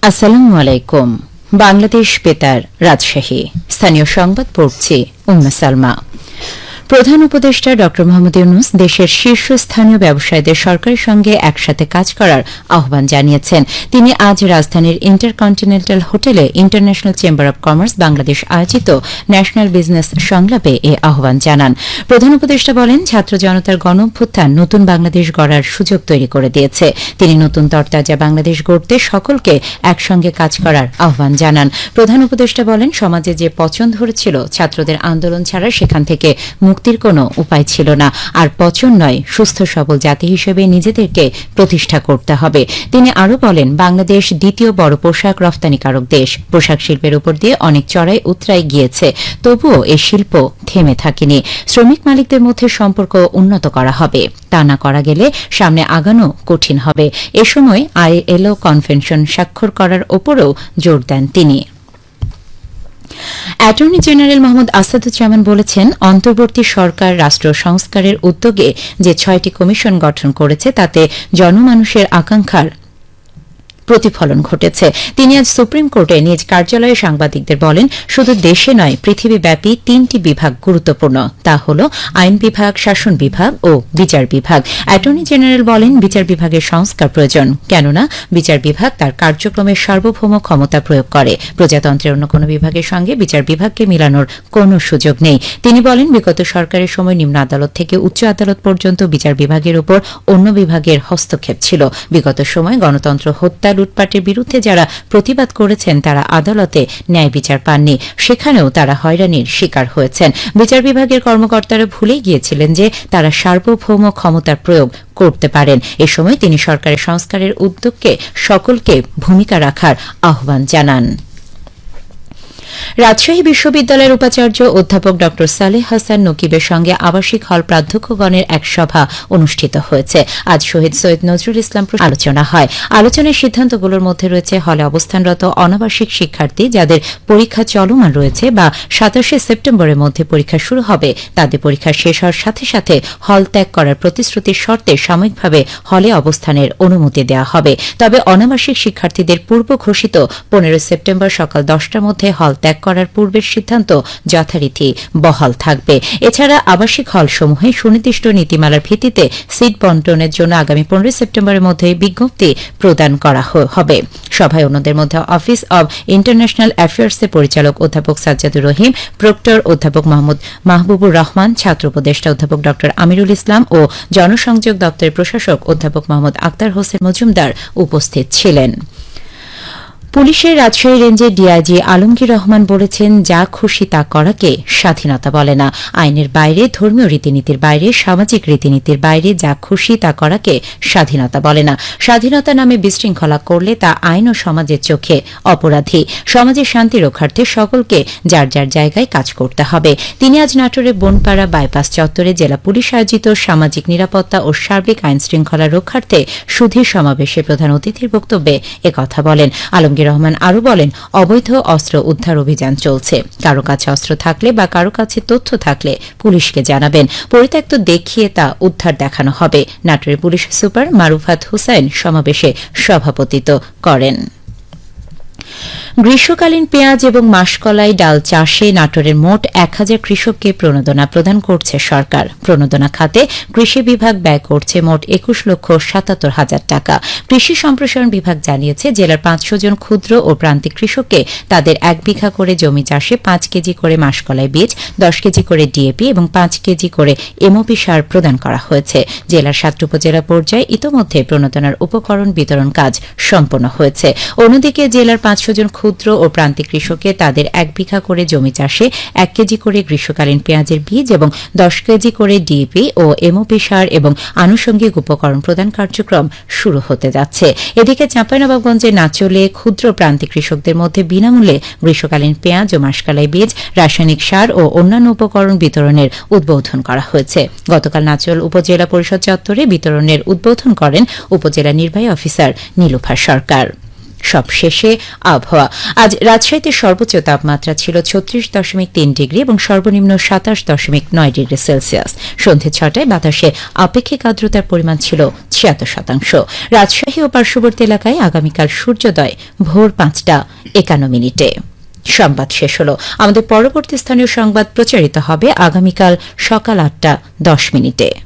আসসালামু আলাইকুম। বাংলাদেশ বেতার, রাজশাহী। স্থানীয় সংবাদ পড়ছি উম্মে সালমা। প্রধান উপদেষ্টা ড মোহাম্মদ ইউনূস দেশের শীর্ষস্থানীয় ব্যবসায়ীদের সরকারের সঙ্গে একসাথে কাজ করার আহ্বান জানিয়েছেন। তিনি আজ রাজধানীর ইন্টারকন্টিনেন্টাল হোটেলে international chamber of commerce Bangladesh আয়োজিত ন্যাশনাল বিজনেস সংলাপে এ আহ্বান জানান। প্রধান উপদেষ্টা বলেন, ছাত্র জনতার গণঅভ্যুত্থান নতুন বাংলাদেশ গড়ার সুযোগ তৈরি করে দিয়েছে। তিনি নতুন তরতাজা বাংলাদেশ গড়তে সকলকে একসঙ্গে কাজ করার আহ্বান জানান। প্রধান উপদেষ্টা বলেন, সমাজে যে পচন ধরেছিল, ছাত্রদের আন্দোলন ছাড়া সেখান থেকে মুক্তির কোনো উপায় ছিল না। আর পচন নয়, সুস্থ সবল জাতি হিসেবে নিজেদেরকে প্রতিষ্ঠা করতে হবে। তিনি আরও বলেন, বাংলাদেশ দ্বিতীয় বড় পোশাক রপ্তানিকারক দেশ। পোশাক শিল্পের উপর দিয়ে অনেক চড়াই উতরাই গিয়েছে, তবুও এই শিল্প থেমে থাকেনি। শ্রমিক মালিকদের মধ্যে সম্পর্ক উন্নত করা হবে। তা না করা গেলে সামনে আগানো কঠিন হবে। এ সময় ILO কনভেনশন স্বাক্ষর করার ওপরও জোর দেন তিনি। অ্যাটর্নি জেনারেল মোহাম্মদ আসাদুজ্জামান বলেছেন, অন্তর্বর্তী সরকার রাষ্ট্র সংস্কারের উদ্যোগে যে 6টি কমিশন গঠন করেছে তাতে জনমানুষের আকাঙ্ক্ষার প্রতিফলন ঘটেছে। তিনি আজ সুপ্রিম কোর্টে নিজ কার্যালয়ে সাংবাদিকদের বলেন, শুধু দেশে নয়, পৃথিবীব্যাপী 3টি বিভাগ গুরুত্বপূর্ণ। তা হল আইন বিভাগ, শাসন বিভাগ ও বিচার বিভাগ। অ্যাটর্নি জেনারেল বলেন, বিচার বিভাগের সংস্কার প্রয়োজন, কেননা বিচার বিভাগ তার কার্যক্রমে সার্বভৌম ক্ষমতা প্রয়োগ করে। প্রজাতন্ত্রের অন্য কোনো বিভাগের সঙ্গে বিচার বিভাগকে মিলানোর কোনো সুযোগ নেই। তিনি বলেন, বিগত সরকারের সময় নিম্ন আদালত থেকে উচ্চ আদালত পর্যন্ত বিচার বিভাগের উপর অন্য বিভাগের হস্তক্ষেপ ছিল। বিগত সময় গণতন্ত্র হত্যা, লুটপাটের বিরুদ্ধে যারা প্রতিবাদ করেছেন তারা আদালতে ন্যায় বিচার পাননি। সেখানেও তারা হয়রানির শিকার হয়েছেন। বিচার বিভাগের কর্মকর্তারা ভুলে গিয়েছিলেন যে তারা সার্বভৌম ক্ষমতার প্রয়োগ করতে পারেন। এ সময় তিনি সরকারের সংস্কারের উদ্যোগকে সকলকে ভূমিকা রাখার আহ্বান জানান। রাজশাহী বিশ্ববিদ্যালয়ের উপাচার্য অধ্যাপক ড সালেহ হাসান নকিবের সঙ্গে আবাসিক হল প্রাধ্যক্ষগণের এক সভা অনুষ্ঠিত হয়েছে। আজ শহীদ সৈয়দ নজরুল ইসলাম আলোচনা হয়। আলোচনার সিদ্ধান্তগুলোর মধ্যে রয়েছে হলে অবস্থানরত অনাবাসিক শিক্ষার্থী যাদের পরীক্ষা চলমান রয়েছে বা 27 সেপ্টেম্বরের মধ্যে পরীক্ষা শুরু হবে, তাদের পরীক্ষা শেষ হওয়ার সাথে সাথে হল ত্যাগ করার প্রতিশ্রুতির শর্তে সাময়িকভাবে হলে অবস্থানের অনুমতি দেওয়া হবে। তবে অনাবাসিক শিক্ষার্থীদের পূর্ব ঘোষিত 15 সেপ্টেম্বর সকাল 10টার মধ্যে হল ত্যাগ করার পূর্বের সিদ্ধান্ত যথারীতি বহাল থাকবে। এছাড়া আবাসিক হলসমূহে সুনির্দিষ্ট নীতিমালার ভিত্তিতে সিট বণ্টনের জন্য আগামী 15 সেপ্টেম্বরের মধ্যে বিজ্ঞপ্তি প্রদান করা হবে। সভায় অন্যদের মধ্যে অফিস অব ইন্টারন্যাশনাল অ্যাফেয়ার্সের পরিচালক অধ্যাপক সাজ্জাদুর রহিম, প্রক্টর অধ্যাপক মোহাম্মদ মাহবুবুর রহমান, ছাত্র উপদেষ্টা অধ্যাপক ড আমিরুল ইসলাম ও জনসংযোগ দপ্তরের প্রশাসক অধ্যাপক মোহাম্মদ আক্তার হোসেন মজুমদার উপস্থিত ছিলেন। পুলিশের রাজশাহী রেঞ্জের ডিআইজি আলমগীর রহমান বলেছেন, যা খুশি তা করাকে স্বাধীনতা বলে না। আইনের বাইরে, ধর্মীয় রীতিনীতির বাইরে, সামাজিক রীতিনীতির বাইরে যা খুশি তা করাকে স্বাধীনতা বলে না। স্বাধীনতা নামে বিশৃঙ্খলা করলে তা আইন ও সমাজের চোখে অপরাধী। সমাজের শান্তি রক্ষার্থে সকলকে যার যার জায়গায় কাজ করতে হবে। তিনি আজ নাটোরের বনপাড়া বাইপাস চত্বরে জেলা পুলিশ আয়োজিত সামাজিক নিরাপত্তা ও সার্বিক আইন শৃঙ্খলা রক্ষার্থে সুধীর সমাবেশে প্রধান অতিথির বক্তব্যে একথা বলেন। আলমগীর রহমান আরও বলেন, অবৈধ অস্ত্র উদ্ধার অভিযান চলছে। কারো কাছে অস্ত্র থাকলে বা কারো কাছে তথ্য থাকলে পুলিশকে জানাবেন। পরিত্যক্ত দেখিয়ে তা উদ্ধার দেখানো হবে। নাটোরের পুলিশ সুপার মারুফাত হুসাইন সমাবেশে সভাপতিত্ব করেন। গ্রীষ্মকালীন পেঁয়াজ এবং মাসকলাই ডাল চাষে নাটোরের মোট 1000 কৃষককে প্রণোদনা প্রদান করছে সরকার। প্রণোদনা খাতে কৃষি বিভাগ ব্যয় করছে মোট 21,77,000 টাকা। কৃষি সম্প্রসারণ বিভাগ জানিয়েছে, জেলার 500 জন ক্ষুদ্র ও প্রান্তিক কৃষককে তাদের 1 বিঘা করে জমি চাষে 5 কেজি করে মাসকলাই বীজ, 10 কেজি করে ডিএপি এবং 5 কেজি করে এমওপি সার প্রদান করা হয়েছে। জেলার 7 উপজেলা পর্যায়ে ইতোমধ্যে প্রণোদনার উপকরণ বিতরণ কাজ সম্পন্ন হয়েছে। অন্যদিকে জেলার 500 জন ক্ষুদ্র ও প্রান্তিক কৃষককে তাদের 1 বিঘা করে জমি চাষে 1 কেজি করে গ্রীষ্মকালীন পেঁয়াজের বীজ এবং 10 কেজি করে ডিএপি ও এমওপি সার এবং আনুষঙ্গিক উপকরণ প্রদান কার্যক্রম শুরু হতে যাচ্ছে। এদিকে চাঁপাইনবাবগঞ্জের নাচলে ক্ষুদ্র প্রান্তিক কৃষকদের মধ্যে বিনামূল্যে গ্রীষ্মকালীন পেঁয়াজ ও মাসকলাই বীজ, রাসায়নিক সার ও অন্যান্য উপকরণ বিতরণের উদ্বোধন করা হয়েছে। গতকাল নাচল উপজেলা পরিষদ চত্বরে বিতরণের উদ্বোধন করেন উপজেলা নির্বাহী অফিসার নীলুফা সরকার। সবশেষে আবহাওয়া। আজ রাজশাহীতে সর্বোচ্চ তাপমাত্রা ছিল 36.3 ডিগ্রি এবং সর্বনিম্ন 27.9 ডিগ্রি সেলসিয়াস। সন্ধ্যে 6টায় বাতাসে আপেক্ষিক আর্দ্রতার পরিমাণ ছিল 76%। রাজশাহী ও পার্শ্ববর্তী এলাকায় আগামীকাল সূর্যোদয় ভোর 5:51। সংবাদ শেষ হল। আমাদের পরবর্তী স্থানীয় সংবাদ প্রচারিত হবে আগামীকাল সকাল 8:10।